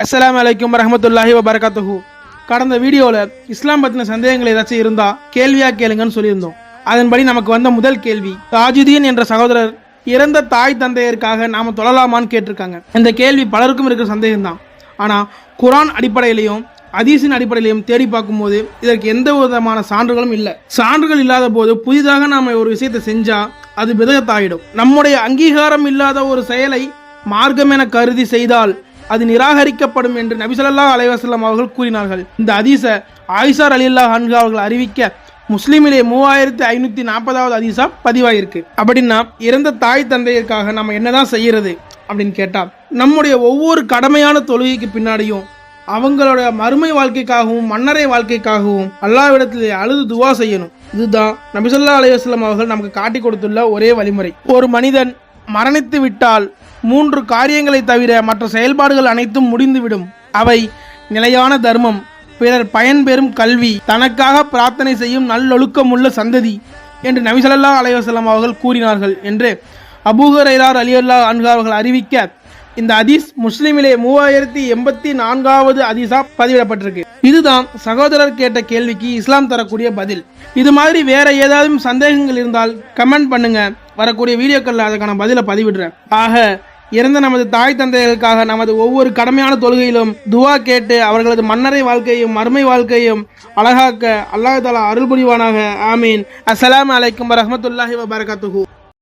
அஸ்ஸலாமு அலைக்கும் வரஹ்மத்துல்லாஹி வபரகாத்துஹு. கடந்த வீடியோவில் இஸ்லாம் பற்றின சந்தேகங்கள் ஏதாச்சும் இருந்தால் கேள்வியாக கேளுங்கன்னு சொல்லியிருந்தோம். அதன்படி நமக்கு வந்த முதல் கேள்வி, தாஜுதீன் என்ற சகோதரர் இறந்த தாய் தந்தையருக்காக நாம் தொழலாமான்னு கேட்டிருக்காங்க. இந்த கேள்வி பலருக்கும் இருக்கிற சந்தேகம் தான். ஆனால் குரான் அடிப்படையிலையும் ஹதீஸின் அடிப்படையிலையும் தேடி பார்க்கும்போது இதற்கு எந்த விதமான சான்றுகளும் இல்லை. சான்றுகள் இல்லாத போது புதிதாக நாம் ஒரு விஷயத்தை செஞ்சால் அது பிதஅத்தாயிடும். நம்முடைய அங்கீகாரம் இல்லாத ஒரு செயலை மார்க்கம் என கருதி செய்தால் அது நிராகரிக்கப்படும் என்று நபி ஸல்லல்லாஹு அலைஹி வஸல்லம் அவர்கள் கூறினார்கள். இந்த ஹதீஸை ஆயிஷா ரலியல்லாஹு அன்ஹா அவர்கள் அறிவிக்க முஸ்லிமிலே 3540வது ஹதீஸா பதிவாயிருக்கு. அப்படின்னா இறந்த தாய் தந்தையருக்காக நம்ம என்னதான் செய்யறது அப்படின்னு கேட்டா, நம்முடைய ஒவ்வொரு கடமையான தொழுகைக்கு பின்னாடியும் அவங்களோட மறுமை வாழ்க்கைக்காகவும் மன்னரை வாழ்க்கைக்காகவும் அல்லாஹ்விடத்தில் அழுது துவா செய்யணும். இதுதான் நபி ஸல்லல்லாஹு அலைஹி வஸல்லம் அவர்கள் நமக்கு காட்டி கொடுத்துள்ள ஒரே வழிமுறை. ஒரு மனிதன் மரணித்து விட்டால் 3 காரியங்களை தவிர மற்ற செயல்பாடுகள் அனைத்தும் முடிந்துவிடும். அவை நிலையான தர்மம், பிறர் பயன்பெறும் கல்வி, தனக்காக பிரார்த்தனை செய்யும் நல்லொழுக்கமுள்ள சந்ததி என்று நபி ஸல்லல்லாஹு அலைஹி வஸல்லம் அவர்கள் கூறினார்கள் என்று அபூ ஹுரைரா ரலியல்லாஹு அன்ஹு அவர்கள் அறிவிக்க இந்த ஹதீஸ் முஸ்லிமிலே 3084வது ஹதீஸா பதிவிடப்பட்டிருக்கு. இதுதான் சகோதரர் கேட்ட கேள்விக்கு இஸ்லாம் தரக்கூடிய பதில். இது மாதிரி வேற ஏதாவது சந்தேகங்கள் இருந்தால் கமெண்ட் பண்ணுங்க. வரக்கூடிய வீடியோக்களில் அதுக்கான பதிலை பதிவிடுறேன். ஆக இறந்த நமது தாய் தந்தைகளுக்காக நமது ஒவ்வொரு கடமையான தொழுகையிலும் துவா கேட்டு அவர்களது மன்னரை வாழ்க்கையும் மறுமை வாழ்க்கையும் அழகாக்க அல்லாஹ் தஆலா அருள் புரிவானாக. ஆமீன். அஸ்ஸலாமு அலைக்கும் வரஹ்மத்துல்லாஹி வபரகாத்துஹு.